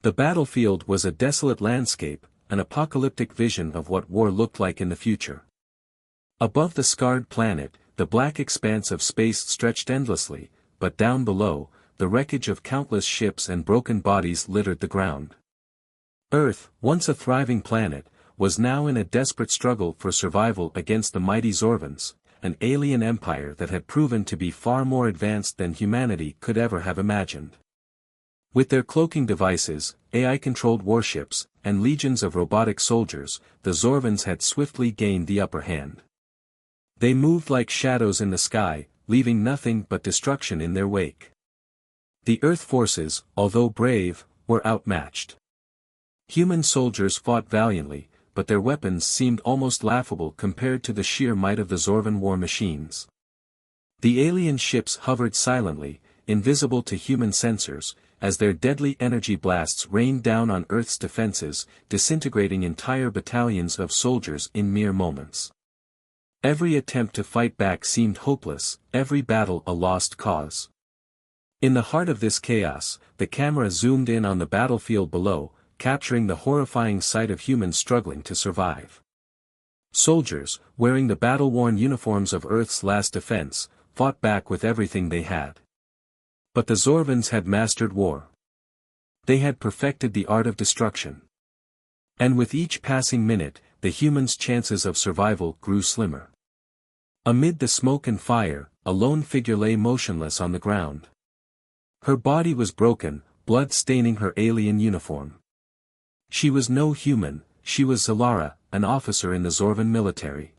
The battlefield was a desolate landscape, an apocalyptic vision of what war looked like in the future. Above the scarred planet, the black expanse of space stretched endlessly, but down below, the wreckage of countless ships and broken bodies littered the ground. Earth, once a thriving planet, was now in a desperate struggle for survival against the mighty Zorvans, an alien empire that had proven to be far more advanced than humanity could ever have imagined. With their cloaking devices, AI-controlled warships, and legions of robotic soldiers, the Zorvans had swiftly gained the upper hand. They moved like shadows in the sky, leaving nothing but destruction in their wake. The Earth forces, although brave, were outmatched. Human soldiers fought valiantly, but their weapons seemed almost laughable compared to the sheer might of the Zorvan war machines. The alien ships hovered silently, invisible to human sensors, as their deadly energy blasts rained down on Earth's defenses, disintegrating entire battalions of soldiers in mere moments. Every attempt to fight back seemed hopeless, every battle a lost cause. In the heart of this chaos, the camera zoomed in on the battlefield below, capturing the horrifying sight of humans struggling to survive. Soldiers, wearing the battle-worn uniforms of Earth's last defense, fought back with everything they had. But the Zorvans had mastered war. They had perfected the art of destruction. And with each passing minute, the humans' chances of survival grew slimmer. Amid the smoke and fire, a lone figure lay motionless on the ground. Her body was broken, blood staining her alien uniform. She was no human, she was Zalara, an officer in the Zorvan military.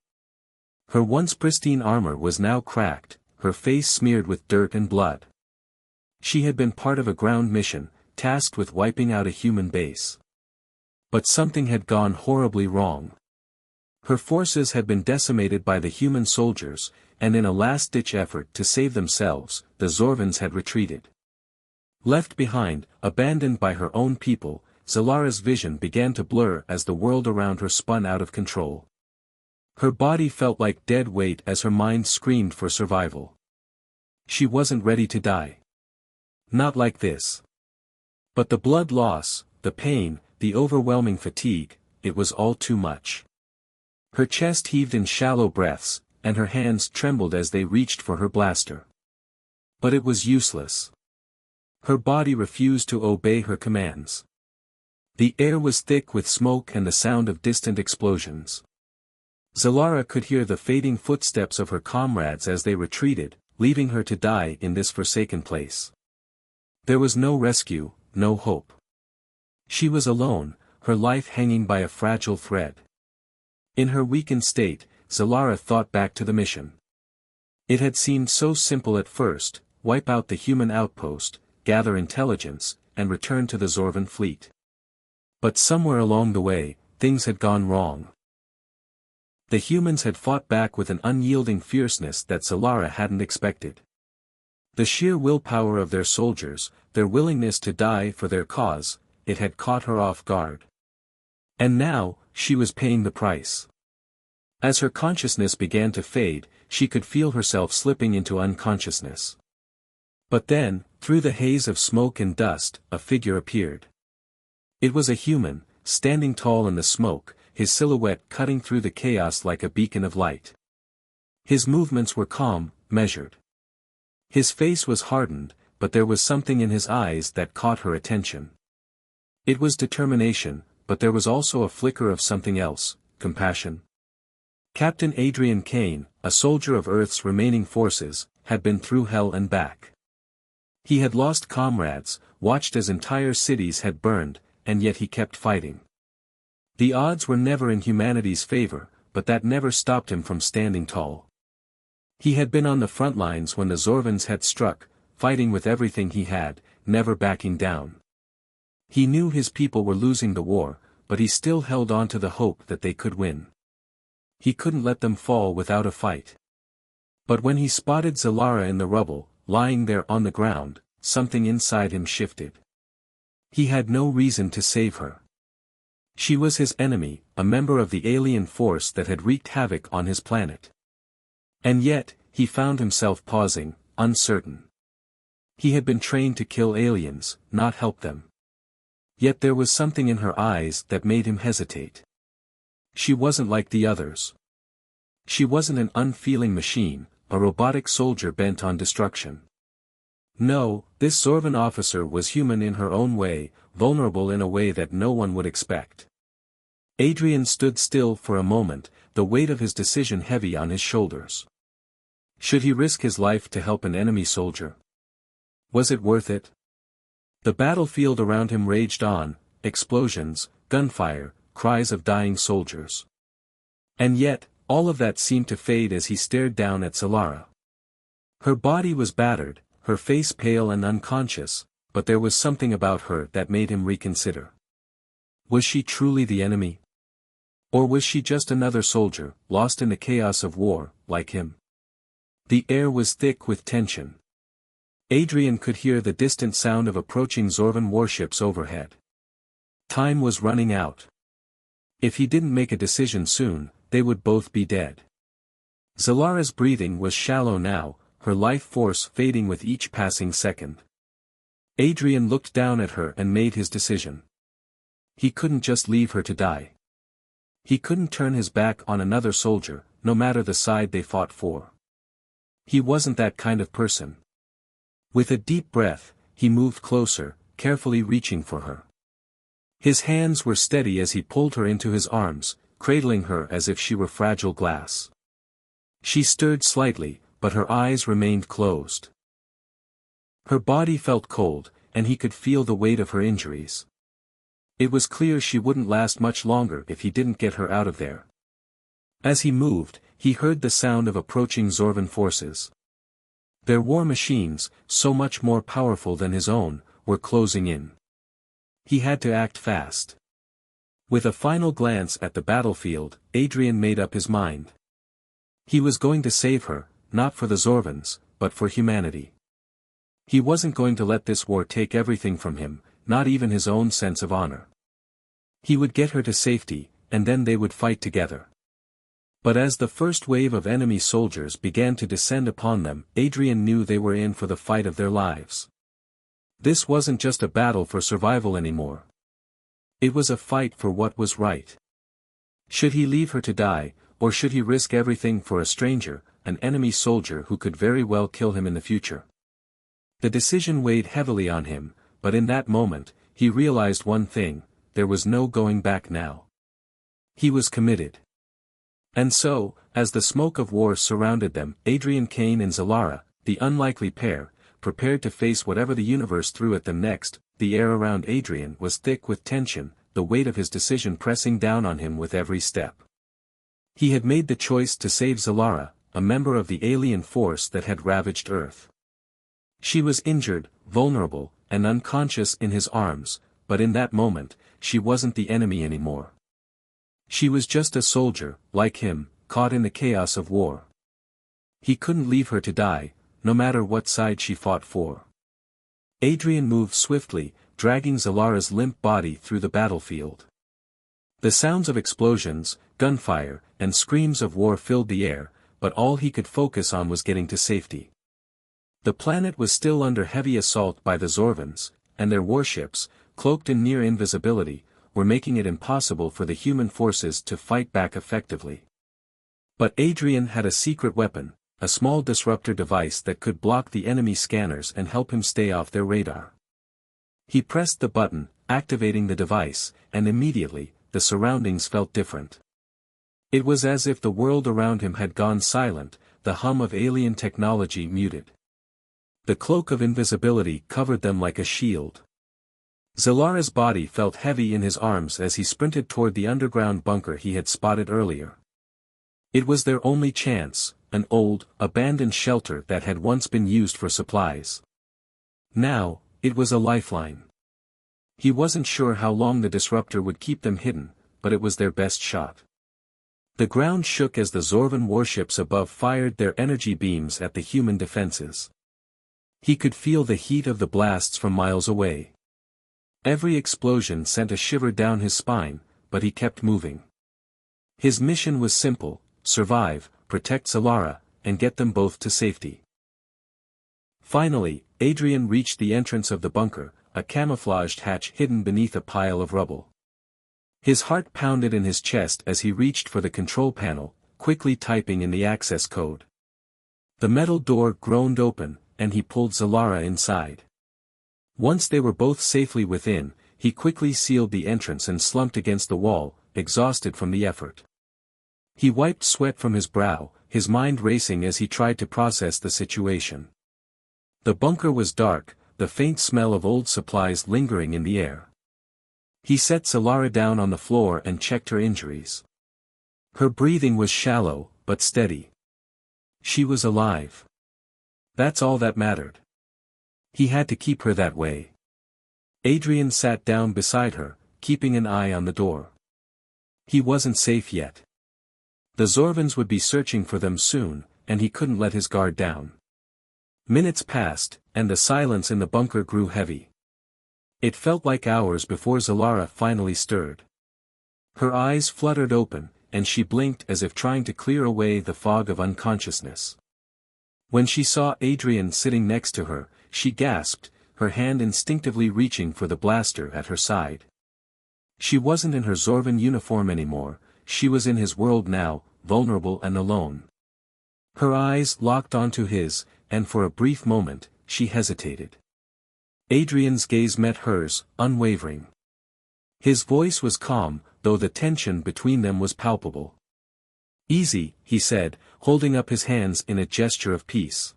Her once pristine armor was now cracked, her face smeared with dirt and blood. She had been part of a ground mission, tasked with wiping out a human base. But something had gone horribly wrong. Her forces had been decimated by the human soldiers, and in a last-ditch effort to save themselves, the Zorvans had retreated. Left behind, abandoned by her own people, Zalara's vision began to blur as the world around her spun out of control. Her body felt like dead weight as her mind screamed for survival. She wasn't ready to die. Not like this. But the blood loss, the pain, the overwhelming fatigue, it was all too much. Her chest heaved in shallow breaths, and her hands trembled as they reached for her blaster. But it was useless. Her body refused to obey her commands. The air was thick with smoke and the sound of distant explosions. Zalara could hear the fading footsteps of her comrades as they retreated, leaving her to die in this forsaken place. There was no rescue, no hope. She was alone, her life hanging by a fragile thread. In her weakened state, Zalara thought back to the mission. It had seemed so simple at first: wipe out the human outpost, gather intelligence, and return to the Zorvan fleet. But somewhere along the way, things had gone wrong. The humans had fought back with an unyielding fierceness that Zalara hadn't expected. The sheer willpower of their soldiers, their willingness to die for their cause, it had caught her off guard. And now, she was paying the price. As her consciousness began to fade, she could feel herself slipping into unconsciousness. But then, through the haze of smoke and dust, a figure appeared. It was a human, standing tall in the smoke, his silhouette cutting through the chaos like a beacon of light. His movements were calm, measured. His face was hardened, but there was something in his eyes that caught her attention. It was determination, but there was also a flicker of something else: compassion. Captain Adrian Kane, a soldier of Earth's remaining forces, had been through hell and back. He had lost comrades, watched as entire cities had burned, and yet he kept fighting. The odds were never in humanity's favor, but that never stopped him from standing tall. He had been on the front lines when the Zorvans had struck, fighting with everything he had, never backing down. He knew his people were losing the war, but he still held on to the hope that they could win. He couldn't let them fall without a fight. But when he spotted Zalara in the rubble, lying there on the ground, something inside him shifted. He had no reason to save her. She was his enemy, a member of the alien force that had wreaked havoc on his planet. And yet, he found himself pausing, uncertain. He had been trained to kill aliens, not help them. Yet there was something in her eyes that made him hesitate. She wasn't like the others. She wasn't an unfeeling machine, a robotic soldier bent on destruction. No, this Zorvan officer was human in her own way, vulnerable in a way that no one would expect. Adrian stood still for a moment, the weight of his decision heavy on his shoulders. Should he risk his life to help an enemy soldier? Was it worth it? The battlefield around him raged on, explosions, gunfire, cries of dying soldiers. And yet, all of that seemed to fade as he stared down at Zalara. Her body was battered, her face pale and unconscious, but there was something about her that made him reconsider. Was she truly the enemy? Or was she just another soldier, lost in the chaos of war, like him? The air was thick with tension. Adrian could hear the distant sound of approaching Zorvan warships overhead. Time was running out. If he didn't make a decision soon, they would both be dead. Zalara's breathing was shallow now, her life force fading with each passing second. Adrian looked down at her and made his decision. He couldn't just leave her to die. He couldn't turn his back on another soldier, no matter the side they fought for. He wasn't that kind of person. With a deep breath, he moved closer, carefully reaching for her. His hands were steady as he pulled her into his arms, cradling her as if she were fragile glass. She stirred slightly, but her eyes remained closed. Her body felt cold, and he could feel the weight of her injuries. It was clear she wouldn't last much longer if he didn't get her out of there. As he moved, he heard the sound of approaching Zorvan forces. Their war machines, so much more powerful than his own, were closing in. He had to act fast. With a final glance at the battlefield, Adrian made up his mind. He was going to save her, not for the Zorvans, but for humanity. He wasn't going to let this war take everything from him, not even his own sense of honor. He would get her to safety, and then they would fight together. But as the first wave of enemy soldiers began to descend upon them, Adrian knew they were in for the fight of their lives. This wasn't just a battle for survival anymore. It was a fight for what was right. Should he leave her to die, or should he risk everything for a stranger, an enemy soldier who could very well kill him in the future? The decision weighed heavily on him, but in that moment, he realized one thing: there was no going back now. He was committed. And so, as the smoke of war surrounded them, Adrian Kane and Zalara, the unlikely pair, prepared to face whatever the universe threw at them next. The air around Adrian was thick with tension, the weight of his decision pressing down on him with every step. He had made the choice to save Zalara, a member of the alien force that had ravaged Earth. She was injured, vulnerable, and unconscious in his arms, but in that moment, she wasn't the enemy anymore. She was just a soldier, like him, caught in the chaos of war. He couldn't leave her to die, no matter what side she fought for. Adrian moved swiftly, dragging Zalara's limp body through the battlefield. The sounds of explosions, gunfire, and screams of war filled the air, but all he could focus on was getting to safety. The planet was still under heavy assault by the Zorvans, and their warships, cloaked in near invisibility, were making it impossible for the human forces to fight back effectively. But Adrian had a secret weapon, a small disruptor device that could block the enemy scanners and help him stay off their radar. He pressed the button, activating the device, and immediately, the surroundings felt different. It was as if the world around him had gone silent, the hum of alien technology muted. The cloak of invisibility covered them like a shield. Zalara's body felt heavy in his arms as he sprinted toward the underground bunker he had spotted earlier. It was their only chance, an old, abandoned shelter that had once been used for supplies. Now, it was a lifeline. He wasn't sure how long the disruptor would keep them hidden, but it was their best shot. The ground shook as the Zorvan warships above fired their energy beams at the human defenses. He could feel the heat of the blasts from miles away. Every explosion sent a shiver down his spine, but he kept moving. His mission was simple: survive, protect Zalara, and get them both to safety. Finally, Adrian reached the entrance of the bunker, a camouflaged hatch hidden beneath a pile of rubble. His heart pounded in his chest as he reached for the control panel, quickly typing in the access code. The metal door groaned open, and he pulled Zalara inside. Once they were both safely within, he quickly sealed the entrance and slumped against the wall, exhausted from the effort. He wiped sweat from his brow, his mind racing as he tried to process the situation. The bunker was dark, the faint smell of old supplies lingering in the air. He set Zalara down on the floor and checked her injuries. Her breathing was shallow, but steady. She was alive. That's all that mattered. He had to keep her that way. Adrian sat down beside her, keeping an eye on the door. He wasn't safe yet. The Zorvans would be searching for them soon, and he couldn't let his guard down. Minutes passed, and the silence in the bunker grew heavy. It felt like hours before Zalara finally stirred. Her eyes fluttered open, and she blinked as if trying to clear away the fog of unconsciousness. When she saw Adrian sitting next to her, she gasped, her hand instinctively reaching for the blaster at her side. She wasn't in her Zorvan uniform anymore, she was in his world now, vulnerable and alone. Her eyes locked onto his, and for a brief moment, she hesitated. Adrian's gaze met hers, unwavering. His voice was calm, though the tension between them was palpable. "Easy," he said, holding up his hands in a gesture of peace.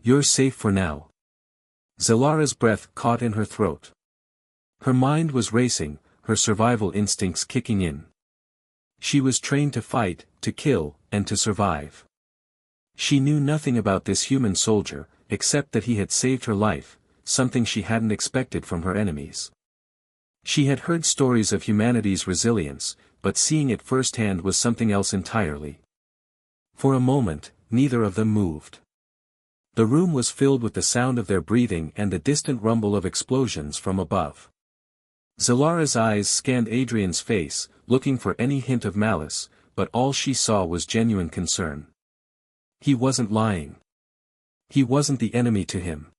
"You're safe for now." Zalara's breath caught in her throat. Her mind was racing, her survival instincts kicking in. She was trained to fight, to kill, and to survive. She knew nothing about this human soldier, except that he had saved her life, something she hadn't expected from her enemies. She had heard stories of humanity's resilience, but seeing it firsthand was something else entirely. For a moment, neither of them moved. The room was filled with the sound of their breathing and the distant rumble of explosions from above. Zalara's eyes scanned Adrian's face, looking for any hint of malice, but all she saw was genuine concern. He wasn't lying. He wasn't the enemy to him.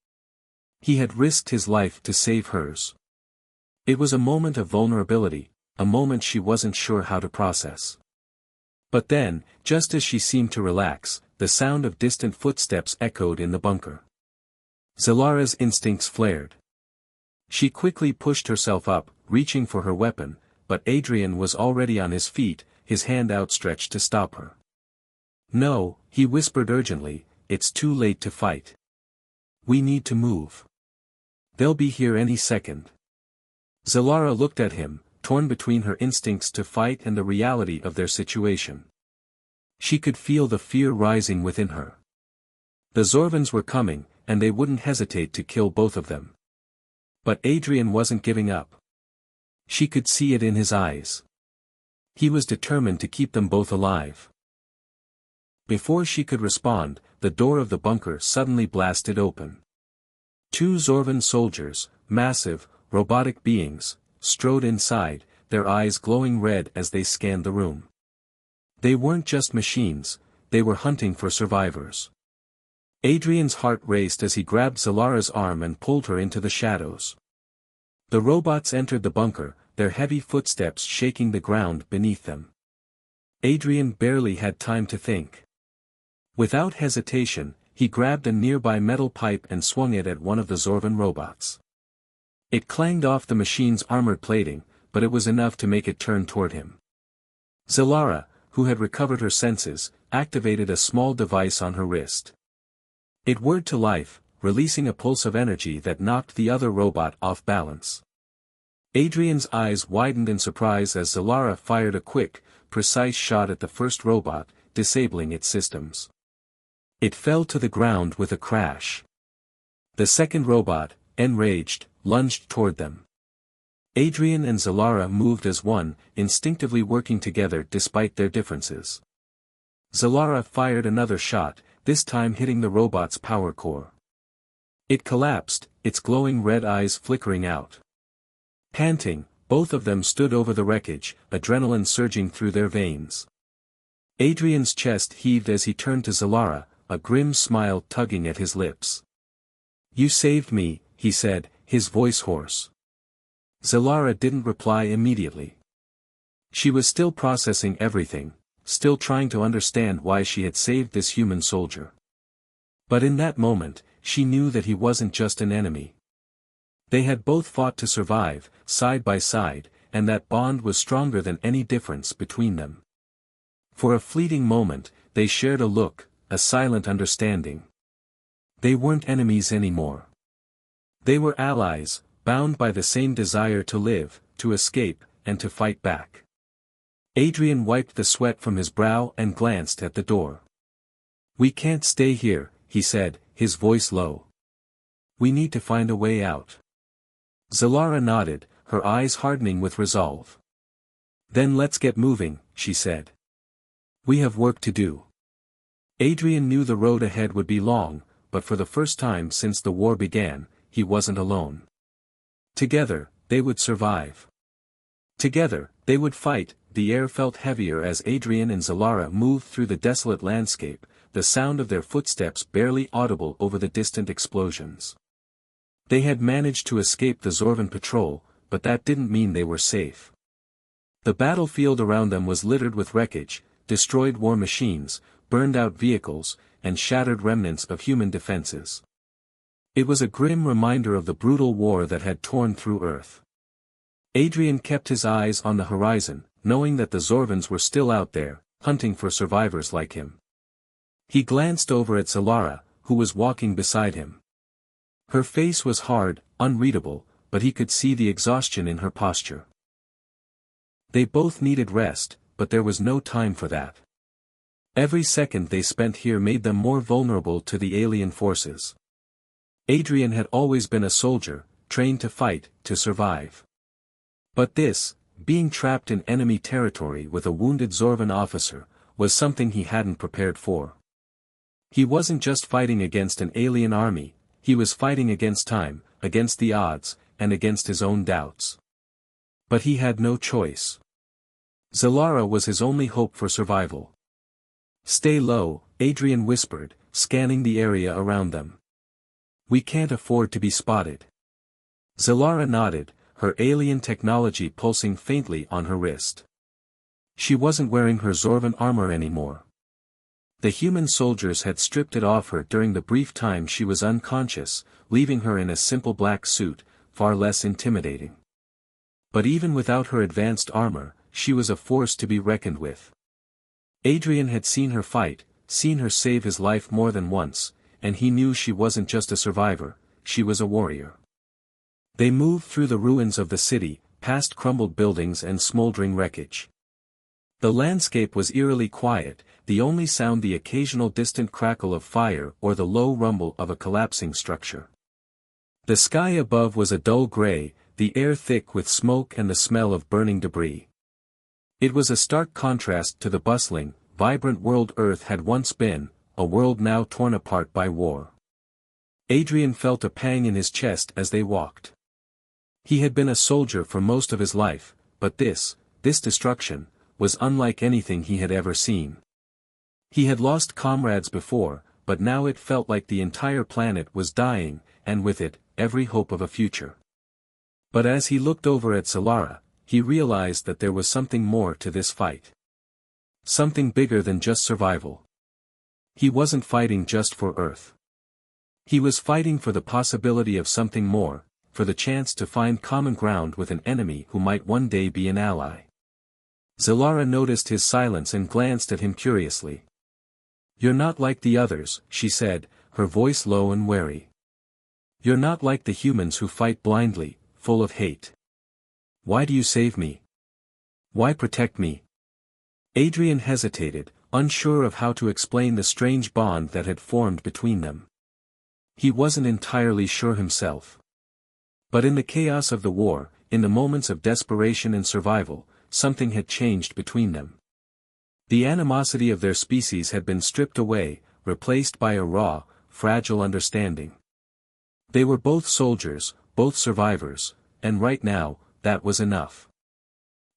He had risked his life to save hers. It was a moment of vulnerability, a moment she wasn't sure how to process. But then, just as she seemed to relax, the sound of distant footsteps echoed in the bunker. Zalara's instincts flared. She quickly pushed herself up, reaching for her weapon, but Adrian was already on his feet, his hand outstretched to stop her. "No," he whispered urgently, "it's too late to fight. We need to move. They'll be here any second." Zalara looked at him, torn between her instincts to fight and the reality of their situation. She could feel the fear rising within her. The Zorvans were coming, and they wouldn't hesitate to kill both of them. But Adrian wasn't giving up. She could see it in his eyes. He was determined to keep them both alive. Before she could respond, the door of the bunker suddenly blasted open. Two Zorvan soldiers, massive, robotic beings, strode inside, their eyes glowing red as they scanned the room. They weren't just machines, they were hunting for survivors. Adrian's heart raced as he grabbed Zalara's arm and pulled her into the shadows. The robots entered the bunker, their heavy footsteps shaking the ground beneath them. Adrian barely had time to think. Without hesitation, he grabbed a nearby metal pipe and swung it at one of the Zorvan robots. It clanged off the machine's armored plating, but it was enough to make it turn toward him. Zalara, who had recovered her senses, activated a small device on her wrist. It whirred to life, releasing a pulse of energy that knocked the other robot off balance. Adrian's eyes widened in surprise as Zalara fired a quick, precise shot at the first robot, disabling its systems. It fell to the ground with a crash. The second robot, enraged, lunged toward them. Adrian and Zalara moved as one, instinctively working together despite their differences. Zalara fired another shot, this time hitting the robot's power core. It collapsed, its glowing red eyes flickering out. Panting, both of them stood over the wreckage, adrenaline surging through their veins. Adrian's chest heaved as he turned to Zalara, a grim smile tugging at his lips. "You saved me," he said, his voice hoarse. Zalara didn't reply immediately. She was still processing everything, still trying to understand why she had saved this human soldier. But in that moment, she knew that he wasn't just an enemy. They had both fought to survive, side by side, and that bond was stronger than any difference between them. For a fleeting moment, they shared a look, a silent understanding. They weren't enemies anymore. They were allies, bound by the same desire to live, to escape, and to fight back. Adrian wiped the sweat from his brow and glanced at the door. "We can't stay here," he said, his voice low. "We need to find a way out." Zalara nodded, her eyes hardening with resolve. "Then let's get moving," she said. "We have work to do." Adrian knew the road ahead would be long, but for the first time since the war began, he wasn't alone. Together, they would survive. Together, they would fight. The air felt heavier as Adrian and Zalara moved through the desolate landscape, the sound of their footsteps barely audible over the distant explosions. They had managed to escape the Zorvan patrol, but that didn't mean they were safe. The battlefield around them was littered with wreckage, destroyed war machines, burned-out vehicles, and shattered remnants of human defenses. It was a grim reminder of the brutal war that had torn through Earth. Adrian kept his eyes on the horizon, knowing that the Zorvans were still out there, hunting for survivors like him. He glanced over at Zalara, who was walking beside him. Her face was hard, unreadable, but he could see the exhaustion in her posture. They both needed rest, but there was no time for that. Every second they spent here made them more vulnerable to the alien forces. Adrian had always been a soldier, trained to fight, to survive. But this, being trapped in enemy territory with a wounded Zorvan officer, was something he hadn't prepared for. He wasn't just fighting against an alien army, he was fighting against time, against the odds, and against his own doubts. But he had no choice. Zalara was his only hope for survival. "Stay low," Adrian whispered, scanning the area around them. "We can't afford to be spotted." Zalara nodded, her alien technology pulsing faintly on her wrist. She wasn't wearing her Zorvan armor anymore. The human soldiers had stripped it off her during the brief time she was unconscious, leaving her in a simple black suit, far less intimidating. But even without her advanced armor, she was a force to be reckoned with. Adrian had seen her fight, seen her save his life more than once, and he knew she wasn't just a survivor, she was a warrior. They moved through the ruins of the city, past crumbled buildings and smoldering wreckage. The landscape was eerily quiet, the only sound the occasional distant crackle of fire or the low rumble of a collapsing structure. The sky above was a dull gray, the air thick with smoke and the smell of burning debris. It was a stark contrast to the bustling, vibrant world Earth had once been, a world now torn apart by war. Adrian felt a pang in his chest as they walked. He had been a soldier for most of his life, but this destruction, was unlike anything he had ever seen. He had lost comrades before, but now it felt like the entire planet was dying, and with it, every hope of a future. But as he looked over at Zalara, he realized that there was something more to this fight. Something bigger than just survival. He wasn't fighting just for Earth. He was fighting for the possibility of something more, for the chance to find common ground with an enemy who might one day be an ally. Zalara noticed his silence and glanced at him curiously. "You're not like the others," she said, her voice low and wary. "You're not like the humans who fight blindly, full of hate. Why do you save me? Why protect me?" Adrian hesitated, unsure of how to explain the strange bond that had formed between them. He wasn't entirely sure himself. But in the chaos of the war, in the moments of desperation and survival, something had changed between them. The animosity of their species had been stripped away, replaced by a raw, fragile understanding. They were both soldiers, both survivors, and right now, that was enough.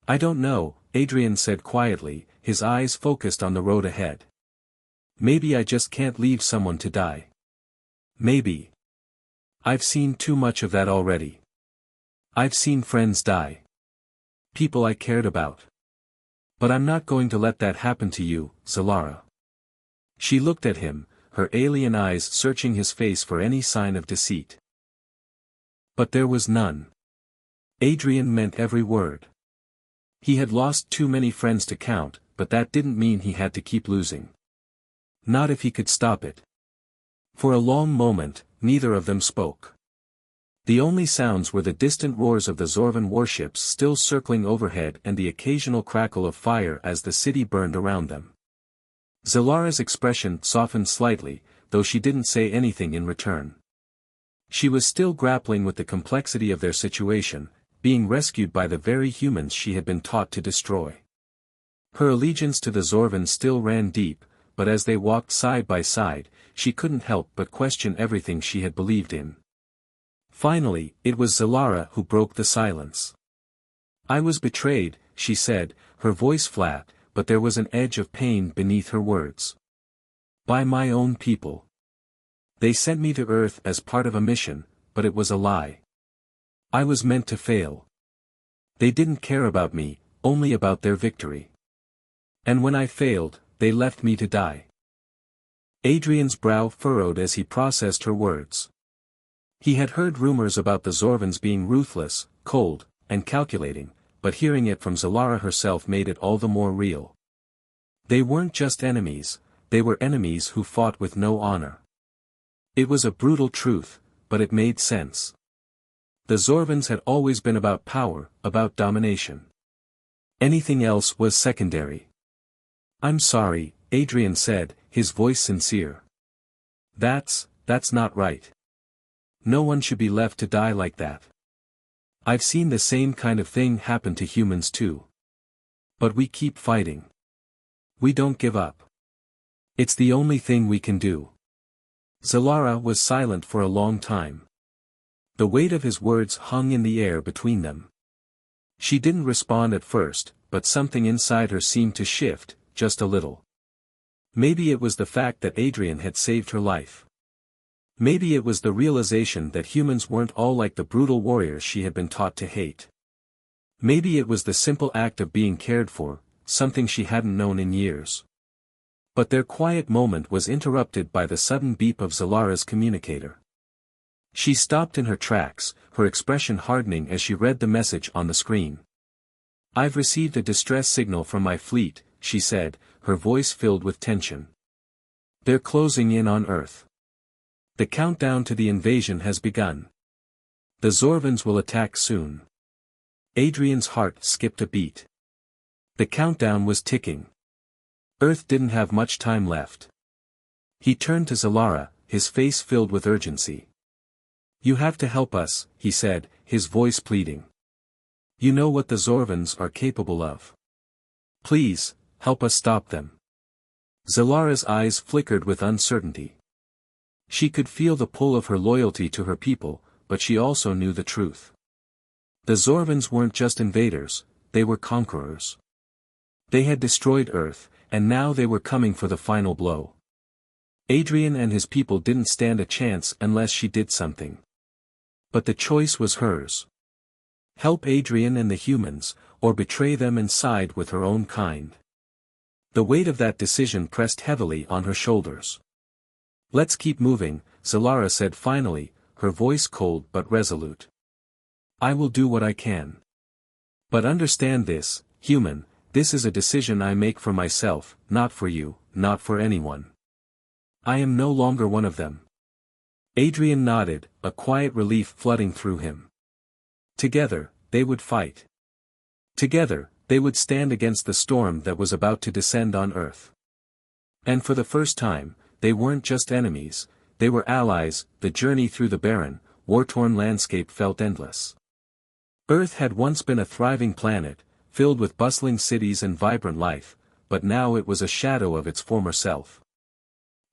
"I don't know," Adrian said quietly, his eyes focused on the road ahead. "Maybe I just can't leave someone to die. Maybe. I've seen too much of that already. I've seen friends die. People I cared about. But I'm not going to let that happen to you, Zalara. She looked at him, her alien eyes searching his face for any sign of deceit. But there was none. Adrian meant every word. He had lost too many friends to count, but that didn't mean he had to keep losing. Not if he could stop it. For a long moment, neither of them spoke. The only sounds were the distant roars of the Zorvan warships still circling overhead and the occasional crackle of fire as the city burned around them. Zalara's expression softened slightly, though she didn't say anything in return. She was still grappling with the complexity of their situation, being rescued by the very humans she had been taught to destroy. Her allegiance to the Zorvan still ran deep, but as they walked side by side, she couldn't help but question everything she had believed in. Finally, it was Zalara who broke the silence. I was betrayed, she said, her voice flat, but there was an edge of pain beneath her words. By my own people. They sent me to Earth as part of a mission, but it was a lie. I was meant to fail. They didn't care about me, only about their victory. And when I failed, they left me to die. Adrian's brow furrowed as he processed her words. He had heard rumors about the Zorvans being ruthless, cold, and calculating, but hearing it from Zalara herself made it all the more real. They weren't just enemies, they were enemies who fought with no honor. It was a brutal truth, but it made sense. The Zorvans had always been about power, about domination. Anything else was secondary. I'm sorry, Adrian said, his voice sincere. That's not right. No one should be left to die like that. I've seen the same kind of thing happen to humans too. But we keep fighting. We don't give up. It's the only thing we can do. Zalara was silent for a long time. The weight of his words hung in the air between them. She didn't respond at first, but something inside her seemed to shift, just a little. Maybe it was the fact that Adrian had saved her life. Maybe it was the realization that humans weren't all like the brutal warriors she had been taught to hate. Maybe it was the simple act of being cared for, something she hadn't known in years. But their quiet moment was interrupted by the sudden beep of Zalara's communicator. She stopped in her tracks, her expression hardening as she read the message on the screen. I've received a distress signal from my fleet, she said, her voice filled with tension. They're closing in on Earth. The countdown to the invasion has begun. The Zorvans will attack soon. Adrian's heart skipped a beat. The countdown was ticking. Earth didn't have much time left. He turned to Zalara, his face filled with urgency. You have to help us, he said, his voice pleading. You know what the Zorvans are capable of. Please, help us stop them. Zalara's eyes flickered with uncertainty. She could feel the pull of her loyalty to her people, but she also knew the truth. The Zorvans weren't just invaders, they were conquerors. They had destroyed Earth, and now they were coming for the final blow. Adrian and his people didn't stand a chance unless she did something. But the choice was hers. Help Adrian and the humans, or betray them and side with her own kind. The weight of that decision pressed heavily on her shoulders. Let's keep moving, Zalara said finally, her voice cold but resolute. I will do what I can. But understand this, human, this is a decision I make for myself, not for you, not for anyone. I am no longer one of them. Adrian nodded, a quiet relief flooding through him. Together, they would fight. Together, they would stand against the storm that was about to descend on Earth. And for the first time, they weren't just enemies, they were allies. The journey through the barren, war-torn landscape felt endless. Earth had once been a thriving planet, filled with bustling cities and vibrant life, but now it was a shadow of its former self.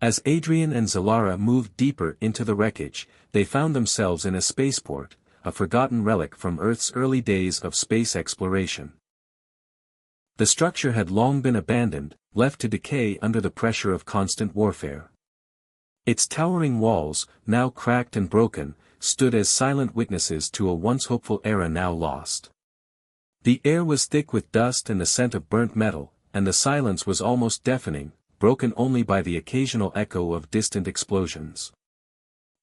As Adrian and Zalara moved deeper into the wreckage, they found themselves in a spaceport, a forgotten relic from Earth's early days of space exploration. The structure had long been abandoned, left to decay under the pressure of constant warfare. Its towering walls, now cracked and broken, stood as silent witnesses to a once hopeful era now lost. The air was thick with dust and the scent of burnt metal, and the silence was almost deafening, broken only by the occasional echo of distant explosions.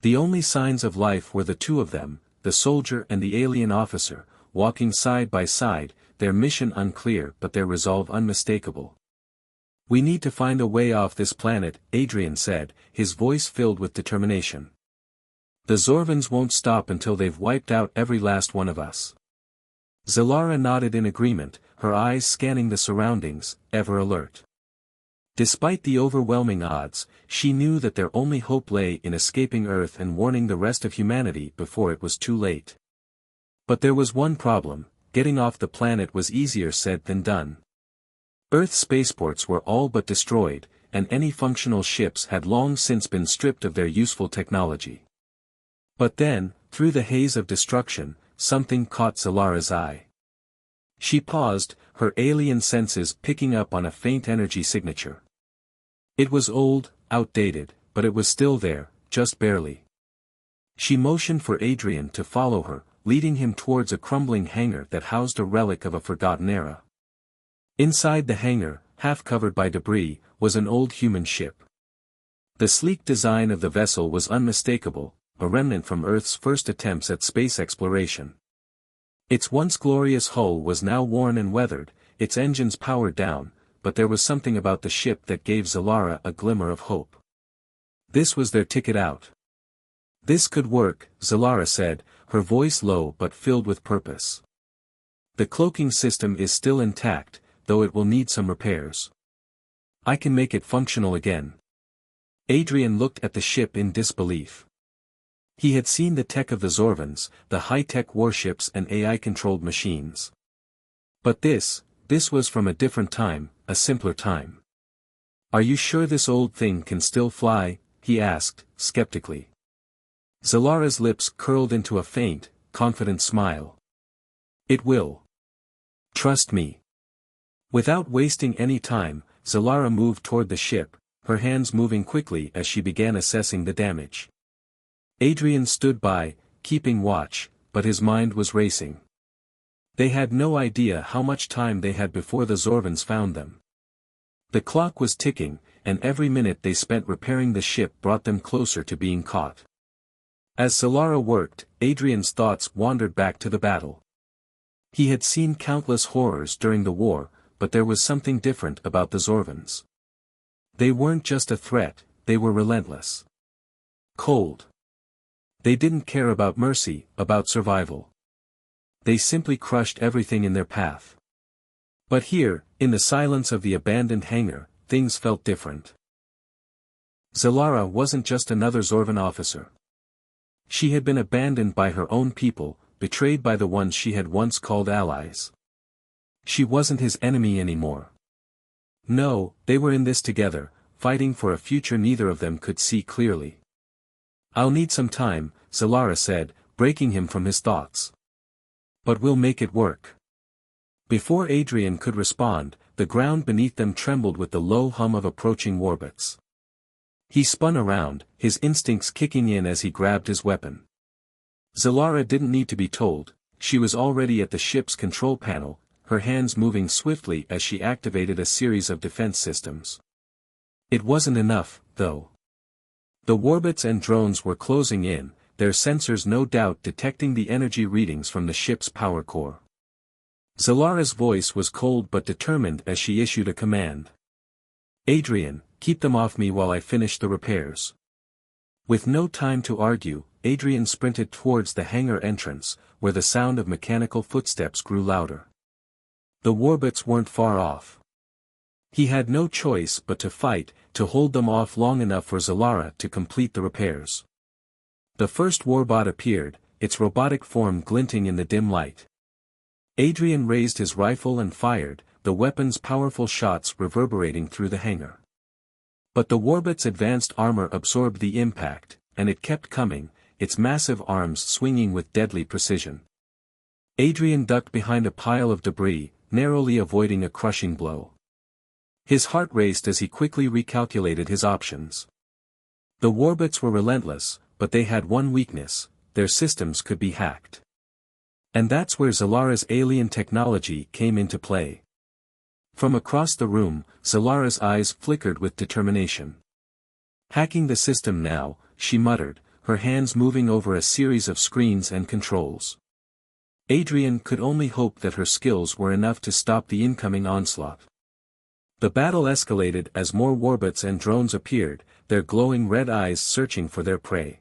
The only signs of life were the two of them, the soldier and the alien officer, walking side by side, their mission unclear but their resolve unmistakable. "We need to find a way off this planet," Adrian said, his voice filled with determination. "The Zorvans won't stop until they've wiped out every last one of us." Zalara nodded in agreement, her eyes scanning the surroundings, ever alert. Despite the overwhelming odds, she knew that their only hope lay in escaping Earth and warning the rest of humanity before it was too late. But there was one problem: getting off the planet was easier said than done. Earth's spaceports were all but destroyed, and any functional ships had long since been stripped of their useful technology. But then, through the haze of destruction, something caught Zalara's eye. She paused, her alien senses picking up on a faint energy signature. It was old, outdated, but it was still there, just barely. She motioned for Adrian to follow her, leading him towards a crumbling hangar that housed a relic of a forgotten era. Inside the hangar, half covered by debris, was an old human ship. The sleek design of the vessel was unmistakable, a remnant from Earth's first attempts at space exploration. Its once glorious hull was now worn and weathered, its engines powered down, but there was something about the ship that gave Zalara a glimmer of hope. This was their ticket out. "This could work," Zalara said, her voice low but filled with purpose. "The cloaking system is still intact, though it will need some repairs. I can make it functional again." Adrian looked at the ship in disbelief. He had seen the tech of the Zorvans, the high-tech warships and AI-controlled machines. But this was from a different time, a simpler time. "Are you sure this old thing can still fly?" he asked, skeptically. Zalara's lips curled into a faint, confident smile. "It will. Trust me." Without wasting any time, Zalara moved toward the ship, her hands moving quickly as she began assessing the damage. Adrian stood by, keeping watch, but his mind was racing. They had no idea how much time they had before the Zorvans found them. The clock was ticking, and every minute they spent repairing the ship brought them closer to being caught. As Zalara worked, Adrian's thoughts wandered back to the battle. He had seen countless horrors during the war, but there was something different about the Zorvans. They weren't just a threat, they were relentless. Cold. They didn't care about mercy, about survival. They simply crushed everything in their path. But here, in the silence of the abandoned hangar, things felt different. Zalara wasn't just another Zorvan officer. She had been abandoned by her own people, betrayed by the ones she had once called allies. She wasn't his enemy anymore. No, they were in this together, fighting for a future neither of them could see clearly. "I'll need some time," Zalara said, breaking him from his thoughts. "But we'll make it work." Before Adrian could respond, the ground beneath them trembled with the low hum of approaching warbots. He spun around, his instincts kicking in as he grabbed his weapon. Zalara didn't need to be told, she was already at the ship's control panel, her hands moving swiftly as she activated a series of defense systems. It wasn't enough, though. The warbots and drones were closing in, their sensors no doubt detecting the energy readings from the ship's power core. Zalara's voice was cold but determined as she issued a command. "Adrian, keep them off me while I finish the repairs." With no time to argue, Adrian sprinted towards the hangar entrance, where the sound of mechanical footsteps grew louder. The warbots weren't far off. He had no choice but to fight, to hold them off long enough for Zalara to complete the repairs. The first warbot appeared, its robotic form glinting in the dim light. Adrian raised his rifle and fired, the weapon's powerful shots reverberating through the hangar. But the warbot's advanced armor absorbed the impact, and it kept coming, its massive arms swinging with deadly precision. Adrian ducked behind a pile of debris, narrowly avoiding a crushing blow. His heart raced as he quickly recalculated his options. The warbots were relentless, but they had one weakness: their systems could be hacked. And that's where Zalara's alien technology came into play. From across the room, Zalara's eyes flickered with determination. Hacking the system now, she muttered, her hands moving over a series of screens and controls. Adrian could only hope that her skills were enough to stop the incoming onslaught. The battle escalated as more warbots and drones appeared, their glowing red eyes searching for their prey.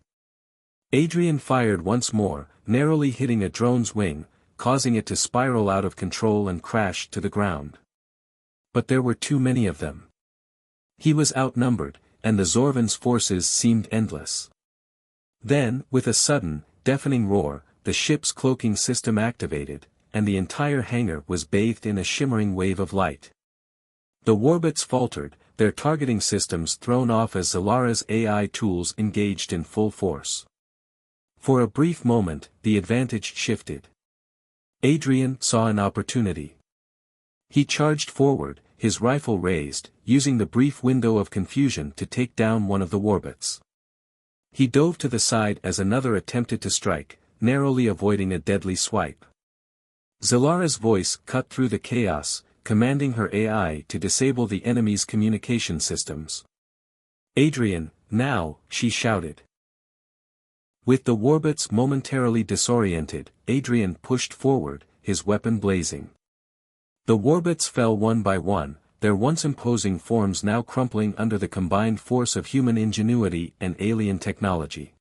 Adrian fired once more, narrowly hitting a drone's wing, causing it to spiral out of control and crash to the ground. But there were too many of them. He was outnumbered, and the Zorvan's forces seemed endless. Then, with a sudden, deafening roar, the ship's cloaking system activated, and the entire hangar was bathed in a shimmering wave of light. The warbots faltered, their targeting systems thrown off as Zalara's AI tools engaged in full force. For a brief moment, the advantage shifted. Adrian saw an opportunity. He charged forward, his rifle raised, using the brief window of confusion to take down one of the warbots. He dove to the side as another attempted to strike, narrowly avoiding a deadly swipe. Zalara's voice cut through the chaos, commanding her AI to disable the enemy's communication systems. "Adrian, now," she shouted. With the warbots momentarily disoriented, Adrian pushed forward, his weapon blazing. The warbots fell one by one, their once imposing forms now crumpling under the combined force of human ingenuity and alien technology.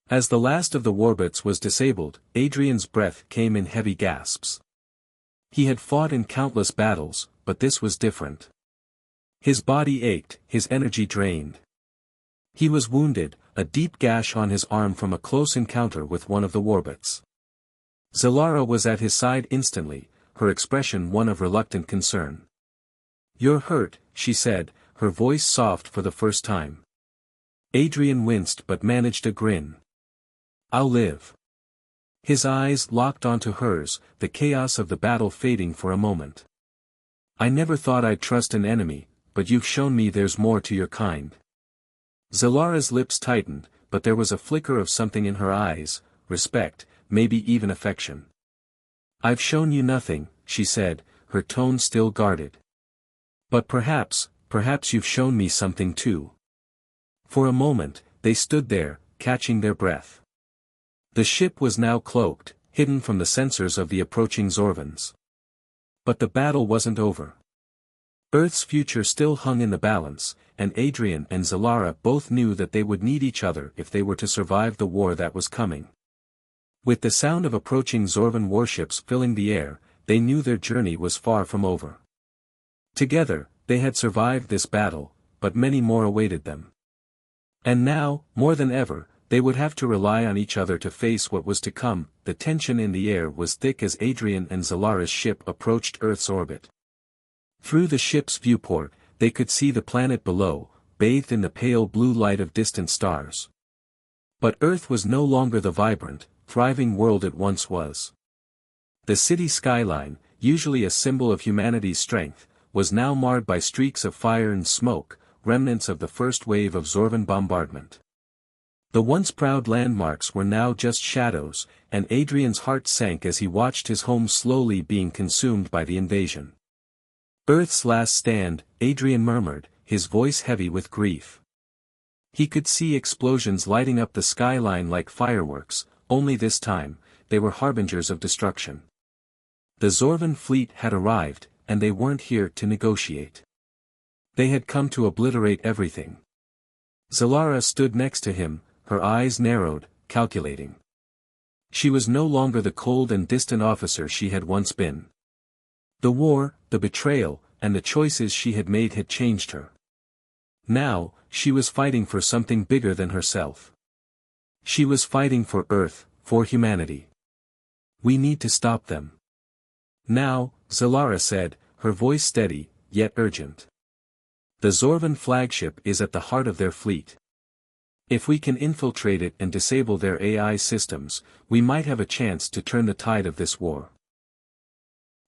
As the last of the warbots was disabled, Adrian's breath came in heavy gasps. He had fought in countless battles, but this was different. His body ached, his energy drained. He was wounded, a deep gash on his arm from a close encounter with one of the warbots. Zalara was at his side instantly, her expression one of reluctant concern. "You're hurt," she said, her voice soft for the first time. Adrian winced but managed a grin. "I'll live." His eyes locked onto hers, the chaos of the battle fading for a moment. "I never thought I'd trust an enemy, but you've shown me there's more to your kind." Zalara's lips tightened, but there was a flicker of something in her eyes, respect, maybe even affection. "I've shown you nothing," she said, her tone still guarded. "But perhaps you've shown me something too." For a moment, they stood there, catching their breath. The ship was now cloaked, hidden from the sensors of the approaching Zorvans. But the battle wasn't over. Earth's future still hung in the balance, and Adrian and Zalara both knew that they would need each other if they were to survive the war that was coming. With the sound of approaching Zorvan warships filling the air, they knew their journey was far from over. Together, they had survived this battle, but many more awaited them. And now, more than ever, they would have to rely on each other to face what was to come. The tension in the air was thick as Adrian and Zalara's ship approached Earth's orbit. Through the ship's viewport, they could see the planet below, bathed in the pale blue light of distant stars. But Earth was no longer the vibrant, thriving world it once was. The city skyline, usually a symbol of humanity's strength, was now marred by streaks of fire and smoke, remnants of the first wave of Zorvan bombardment. The once proud landmarks were now just shadows, and Adrian's heart sank as he watched his home slowly being consumed by the invasion. "Earth's last stand," Adrian murmured, his voice heavy with grief. He could see explosions lighting up the skyline like fireworks, only this time, they were harbingers of destruction. The Zorvan fleet had arrived, and they weren't here to negotiate. They had come to obliterate everything. Zalara stood next to him, her eyes narrowed, calculating. She was no longer the cold and distant officer she had once been. The war, the betrayal, and the choices she had made had changed her. Now, she was fighting for something bigger than herself. She was fighting for Earth, for humanity. "We need to stop them." "Now," Zalara said, her voice steady, yet urgent. "The Zorvan flagship is at the heart of their fleet. If we can infiltrate it and disable their AI systems, we might have a chance to turn the tide of this war."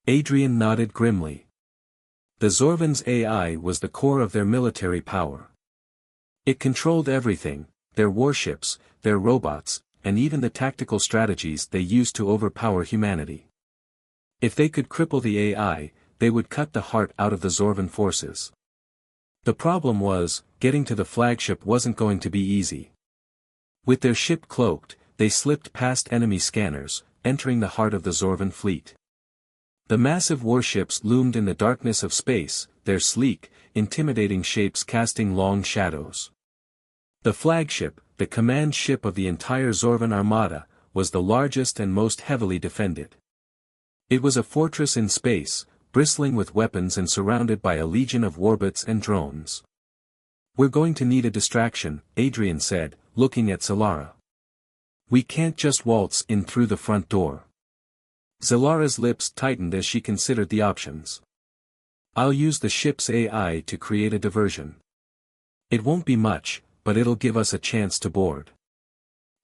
Adrian nodded grimly. The Zorvan's AI was the core of their military power. It controlled everything, their warships, their robots, and even the tactical strategies they used to overpower humanity. If they could cripple the AI, they would cut the heart out of the Zorvan forces. The problem was, getting to the flagship wasn't going to be easy. With their ship cloaked, they slipped past enemy scanners, entering the heart of the Zorvan fleet. The massive warships loomed in the darkness of space, their sleek, intimidating shapes casting long shadows. The flagship, the command ship of the entire Zorvan armada, was the largest and most heavily defended. It was a fortress in space, bristling with weapons and surrounded by a legion of warbots and drones. "We're going to need a distraction," Adrian said, looking at Solara. "We can't just waltz in through the front door." Zalara's lips tightened as she considered the options. "I'll use the ship's AI to create a diversion. It won't be much, but it'll give us a chance to board."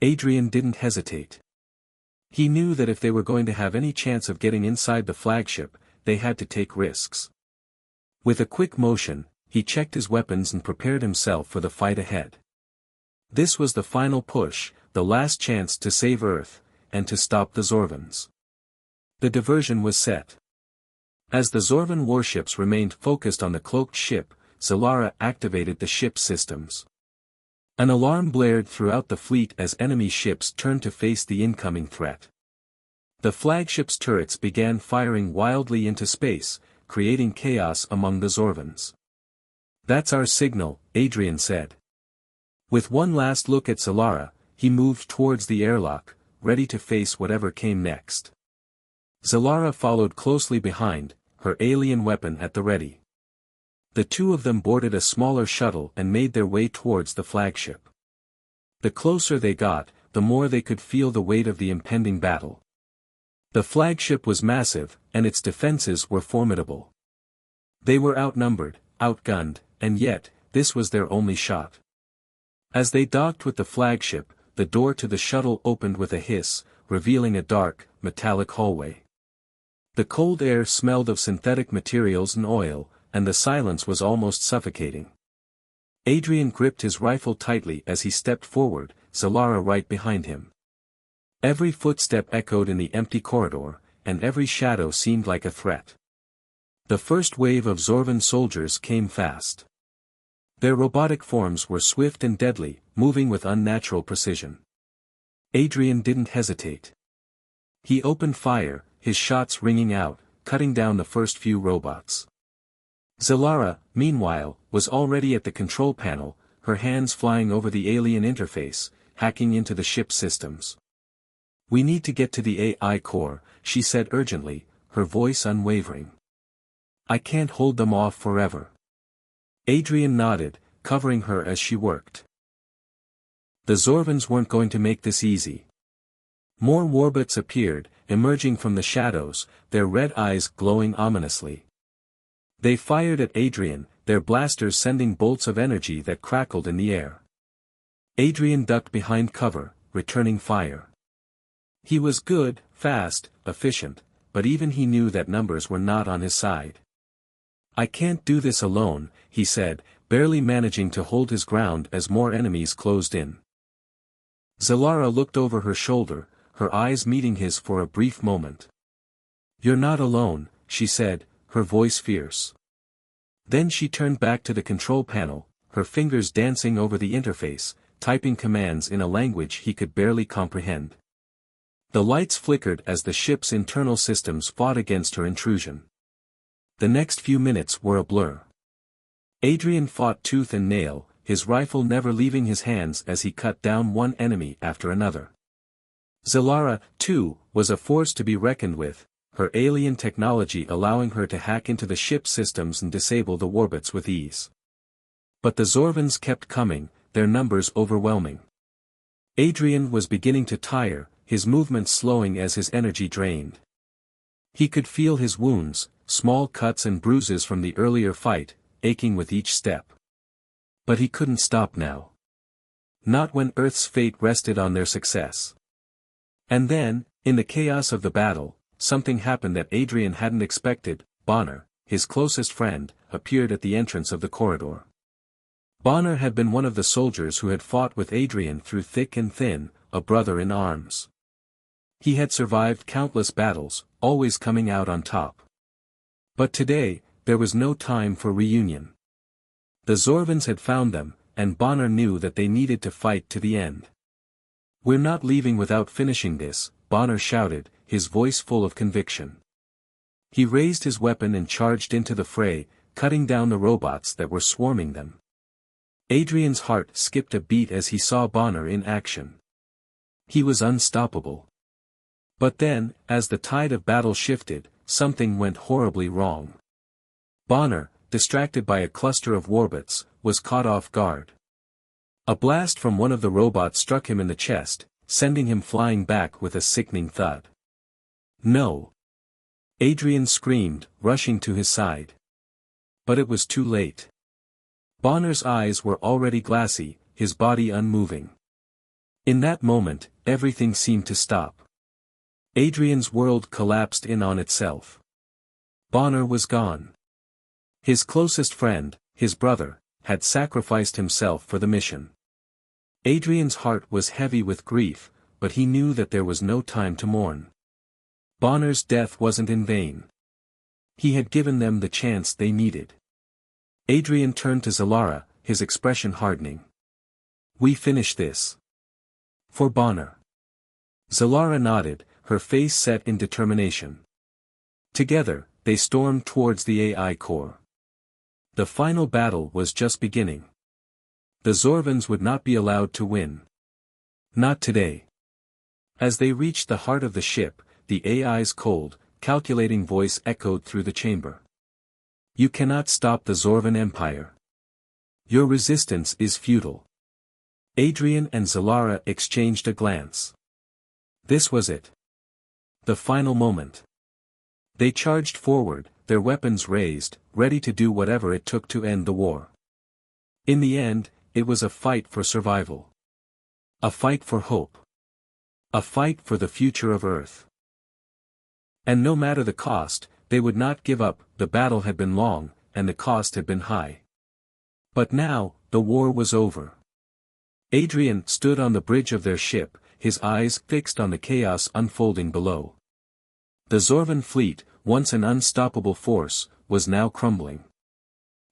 Adrian didn't hesitate. He knew that if they were going to have any chance of getting inside the flagship, they had to take risks. With a quick motion, he checked his weapons and prepared himself for the fight ahead. This was the final push, the last chance to save Earth, and to stop the Zorvans. The diversion was set. As the Zorvan warships remained focused on the cloaked ship, Solara activated the ship's systems. An alarm blared throughout the fleet as enemy ships turned to face the incoming threat. The flagship's turrets began firing wildly into space, creating chaos among the Zorvans. "That's our signal," Adrian said. With one last look at Solara, he moved towards the airlock, ready to face whatever came next. Solara followed closely behind, her alien weapon at the ready. The two of them boarded a smaller shuttle and made their way towards the flagship. The closer they got, the more they could feel the weight of the impending battle. The flagship was massive, and its defenses were formidable. They were outnumbered, outgunned, and yet, this was their only shot. As they docked with the flagship, the door to the shuttle opened with a hiss, revealing a dark, metallic hallway. The cold air smelled of synthetic materials and oil, and the silence was almost suffocating. Adrian gripped his rifle tightly as he stepped forward, Solara right behind him. Every footstep echoed in the empty corridor, and every shadow seemed like a threat. The first wave of Zorvan soldiers came fast. Their robotic forms were swift and deadly, moving with unnatural precision. Adrian didn't hesitate. He opened fire, his shots ringing out, cutting down the first few robots. Solara, meanwhile, was already at the control panel, her hands flying over the alien interface, hacking into the ship's systems. "We need to get to the AI core," she said urgently, her voice unwavering. "I can't hold them off forever." Adrian nodded, covering her as she worked. The Zorvans weren't going to make this easy. More warbots appeared, emerging from the shadows, their red eyes glowing ominously. They fired at Adrian, their blasters sending bolts of energy that crackled in the air. Adrian ducked behind cover, returning fire. He was good, fast, efficient, but even he knew that numbers were not on his side. "I can't do this alone," he said, barely managing to hold his ground as more enemies closed in. Solara looked over her shoulder, her eyes meeting his for a brief moment. "You're not alone," she said, her voice fierce. Then she turned back to the control panel, her fingers dancing over the interface, typing commands in a language he could barely comprehend. The lights flickered as the ship's internal systems fought against her intrusion. The next few minutes were a blur. Adrian fought tooth and nail, his rifle never leaving his hands as he cut down one enemy after another. Solara, too, was a force to be reckoned with, her alien technology allowing her to hack into the ship's systems and disable the warbots with ease. But the Zorvans kept coming, their numbers overwhelming. Adrian was beginning to tire, his movements slowing as his energy drained. He could feel his wounds, small cuts and bruises from the earlier fight, aching with each step. But he couldn't stop now. Not when Earth's fate rested on their success. And then, in the chaos of the battle, something happened that Adrian hadn't expected. Bonner, his closest friend, appeared at the entrance of the corridor. Bonner had been one of the soldiers who had fought with Adrian through thick and thin, a brother in arms. He had survived countless battles, always coming out on top. But today, there was no time for reunion. The Zorvans had found them, and Bonner knew that they needed to fight to the end. "We're not leaving without finishing this," Bonner shouted, his voice full of conviction. He raised his weapon and charged into the fray, cutting down the robots that were swarming them. Adrian's heart skipped a beat as he saw Bonner in action. He was unstoppable. But then, as the tide of battle shifted, something went horribly wrong. Bonner, distracted by a cluster of warbots, was caught off guard. A blast from one of the robots struck him in the chest, sending him flying back with a sickening thud. "No!" Adrian screamed, rushing to his side. But it was too late. Bonner's eyes were already glassy, his body unmoving. In that moment, everything seemed to stop. Adrian's world collapsed in on itself. Bonner was gone. His closest friend, his brother, had sacrificed himself for the mission. Adrian's heart was heavy with grief, but he knew that there was no time to mourn. Bonner's death wasn't in vain. He had given them the chance they needed. Adrian turned to Zalara, his expression hardening. "We finish this." "For Bonner." Zalara nodded, her face set in determination. Together, they stormed towards the AI core. The final battle was just beginning. The Zorvans would not be allowed to win. Not today. As they reached the heart of the ship, the AI's cold, calculating voice echoed through the chamber. "You cannot stop the Zorvan Empire. Your resistance is futile." Adrian and Zalara exchanged a glance. This was it. The final moment. They charged forward, their weapons raised, ready to do whatever it took to end the war. In the end, it was a fight for survival. A fight for hope. A fight for the future of Earth. And no matter the cost, they would not give up. The battle had been long, and the cost had been high. But now, the war was over. Adrian stood on the bridge of their ship, his eyes fixed on the chaos unfolding below. The Zorvan fleet, once an unstoppable force, was now crumbling.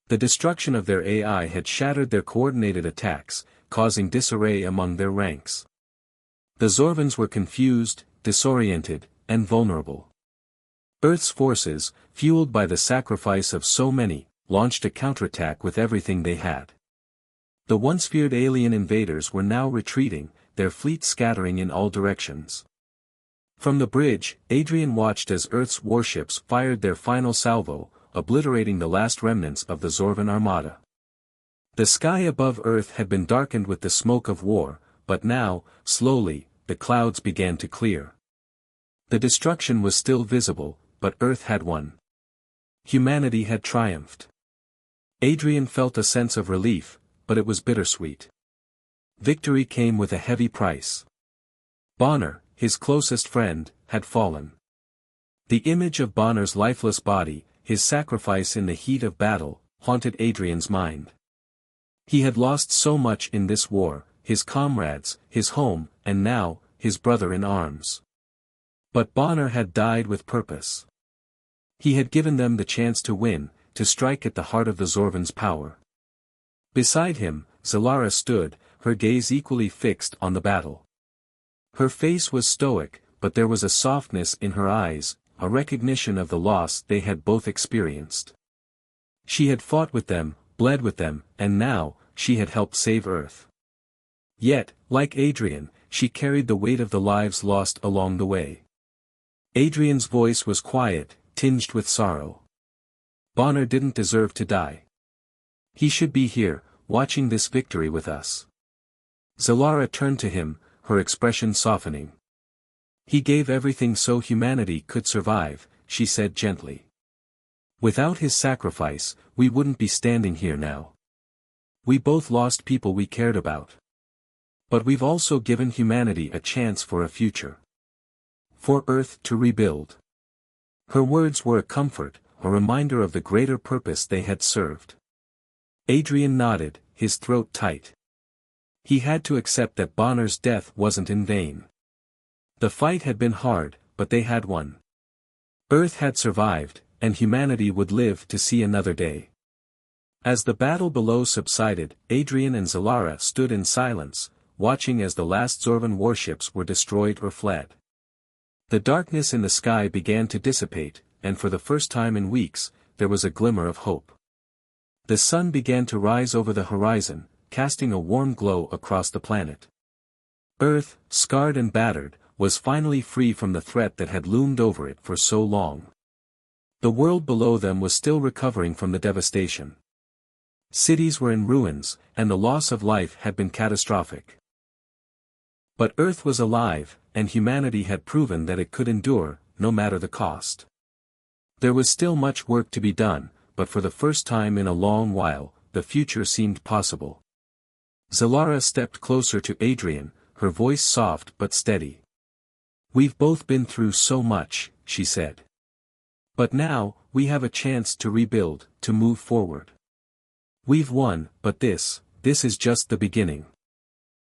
The destruction of their AI had shattered their coordinated attacks, causing disarray among their ranks. The Zorvans were confused, disoriented, and vulnerable. Earth's forces, fueled by the sacrifice of so many, launched a counterattack with everything they had. The once feared alien invaders were now retreating, their fleet scattering in all directions. From the bridge, Adrian watched as Earth's warships fired their final salvo, obliterating the last remnants of the Zorvan armada. The sky above Earth had been darkened with the smoke of war, but now, slowly, the clouds began to clear. The destruction was still visible, but Earth had won. Humanity had triumphed. Adrian felt a sense of relief, but it was bittersweet. Victory came with a heavy price. Bonner, his closest friend, had fallen. The image of Bonner's lifeless body, his sacrifice in the heat of battle, haunted Adrian's mind. He had lost so much in this war, his comrades, his home, and now, his brother in arms. But Bonner had died with purpose. He had given them the chance to win, to strike at the heart of the Zorvan's power. Beside him, Zalara stood, her gaze equally fixed on the battle. Her face was stoic, but there was a softness in her eyes, a recognition of the loss they had both experienced. She had fought with them, bled with them, and now, she had helped save Earth. Yet, like Adrian, she carried the weight of the lives lost along the way. Adrian's voice was quiet, tinged with sorrow. Bonner didn't deserve to die. He should be here, watching this victory with us. Zalara turned to him, her expression softening. He gave everything so humanity could survive, she said gently. Without his sacrifice, we wouldn't be standing here now. We both lost people we cared about. But we've also given humanity a chance for a future. For Earth to rebuild. Her words were a comfort, a reminder of the greater purpose they had served. Adrian nodded, his throat tight. He had to accept that Bonner's death wasn't in vain. The fight had been hard, but they had won. Earth had survived, and humanity would live to see another day. As the battle below subsided, Adrian and Zalara stood in silence, watching as the last Zorvan warships were destroyed or fled. The darkness in the sky began to dissipate, and for the first time in weeks, there was a glimmer of hope. The sun began to rise over the horizon, casting a warm glow across the planet. Earth, scarred and battered, was finally free from the threat that had loomed over it for so long. The world below them was still recovering from the devastation. Cities were in ruins, and the loss of life had been catastrophic. But Earth was alive, and humanity had proven that it could endure, no matter the cost. There was still much work to be done, but for the first time in a long while, the future seemed possible. Zalara stepped closer to Adrian, her voice soft but steady. "We've both been through so much," she said. "But now, we have a chance to rebuild, to move forward. We've won, but this is just the beginning."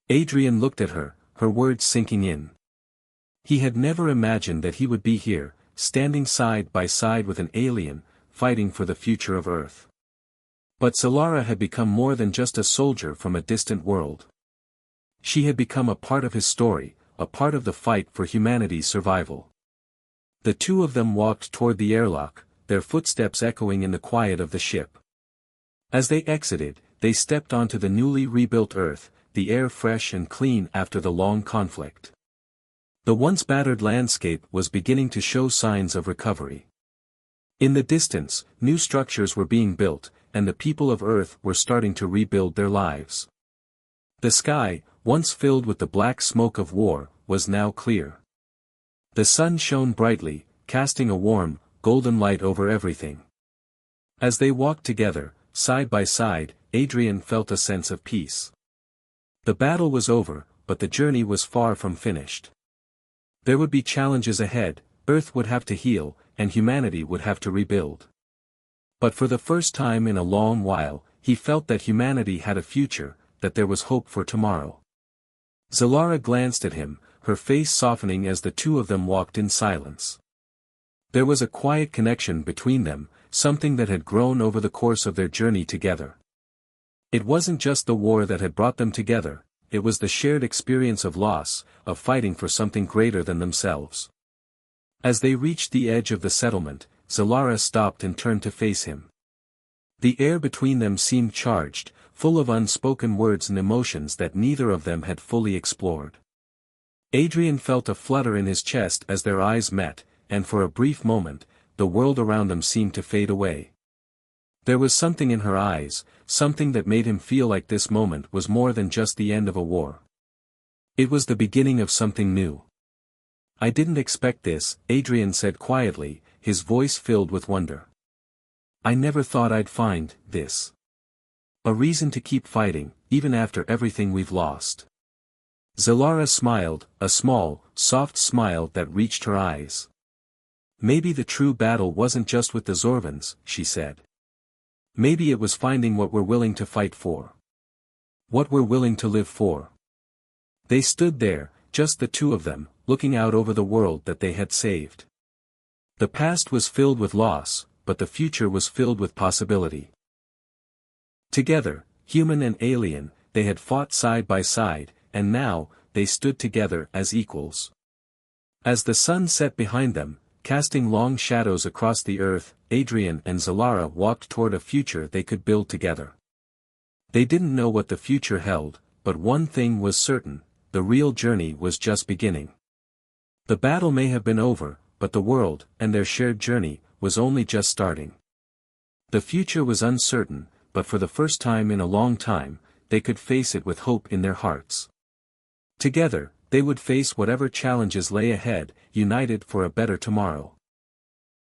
Adrian looked at her, her words sinking in. He had never imagined that he would be here, standing side by side with an alien, fighting for the future of Earth. But Zalara had become more than just a soldier from a distant world. She had become a part of his story, a part of the fight for humanity's survival. The two of them walked toward the airlock, their footsteps echoing in the quiet of the ship. As they exited, they stepped onto the newly rebuilt Earth, the air fresh and clean after the long conflict. The once battered landscape was beginning to show signs of recovery. In the distance, new structures were being built, and the people of Earth were starting to rebuild their lives. The sky, once filled with the black smoke of war, was now clear. The sun shone brightly, casting a warm, golden light over everything. As they walked together, side by side, Adrian felt a sense of peace. The battle was over, but the journey was far from finished. There would be challenges ahead, Earth would have to heal, and humanity would have to rebuild. But for the first time in a long while, he felt that humanity had a future, that there was hope for tomorrow. Zalara glanced at him, her face softening as the two of them walked in silence. There was a quiet connection between them, something that had grown over the course of their journey together. It wasn't just the war that had brought them together, it was the shared experience of loss, of fighting for something greater than themselves. As they reached the edge of the settlement, Zalara stopped and turned to face him. The air between them seemed charged, full of unspoken words and emotions that neither of them had fully explored. Adrian felt a flutter in his chest as their eyes met, and for a brief moment, the world around them seemed to fade away. There was something in her eyes, something that made him feel like this moment was more than just the end of a war. It was the beginning of something new. "I didn't expect this," Adrian said quietly, his voice filled with wonder. "I never thought I'd find this. A reason to keep fighting, even after everything we've lost." Zalara smiled, a small, soft smile that reached her eyes. "Maybe the true battle wasn't just with the Zorvans," she said. "Maybe it was finding what we're willing to fight for. What we're willing to live for." They stood there, just the two of them, looking out over the world that they had saved. The past was filled with loss, but the future was filled with possibility. Together, human and alien, they had fought side by side, and now, they stood together as equals. As the sun set behind them, casting long shadows across the earth, Adrian and Zalara walked toward a future they could build together. They didn't know what the future held, but one thing was certain, the real journey was just beginning. The battle may have been over, but the world, and their shared journey, was only just starting. The future was uncertain, but for the first time in a long time, they could face it with hope in their hearts. Together, they would face whatever challenges lay ahead, united for a better tomorrow.